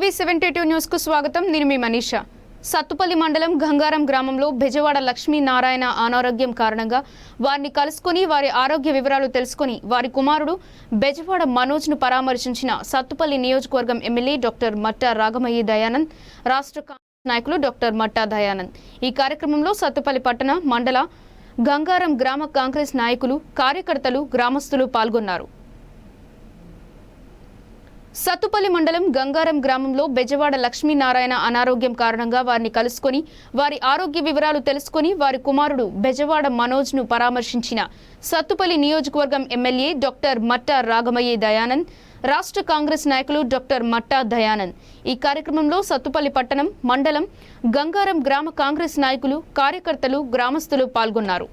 టీవీ72 news కు స్వాగతం. నేను మీ మనీషా. సత్తుపల్లి మండలం గంగారం గ్రామంలో బెజవాడ లక్ష్మీనారాయణ అనారోగ్యం కారణంగా వారిని కలుసుకుని వారి ఆరోగ్య వివరాలు తెలుసుకుని వారి కుమారుడు బెజవాడ మనోజ్ ను పరామర్శించిన సత్తుపల్లి నియోజకవర్గం ఎమ్మెల్యే డాక్టర్ మట్టా రాగమయ్యి దయానంద్, రాష్ట్ర కాంగ్రెస్ నాయకులు డాక్టర్ మట్టా దయానంద్. ఈ కార్యక్రమంలో సత్తుపల్లి పట్టణ, మండల, గంగారం గ్రామ కాంగ్రెస్ నాయకులు, కార్యకర్తలు, గ్రామస్తులు పాల్గొన్నారు. సత్తుపల్లి మండలం గంగారం గ్రామంలో బెజవాడ లక్ష్మీనారాయణ అనారోగ్యం కారణంగా వారిని కలుసుకుని వారి ఆరోగ్య వివరాలు తెలుసుకుని వారి కుమారుడు బెజవాడ మనోజ్ ను పరామర్శించిన సత్తుపల్లి నియోజకవర్గం ఎమ్మెల్యే డాక్టర్ మట్టా రాగమయ్యి దయానంద్, రాష్ట్ర కాంగ్రెస్ నాయకులు డాక్టర్ మట్టా దయానంద్. ఈ కార్యక్రమంలో సత్తుపల్లి పట్టణం, మండలం, గంగారం గ్రామ కాంగ్రెస్ నాయకులు, కార్యకర్తలు, గ్రామస్తులు పాల్గొన్నారు.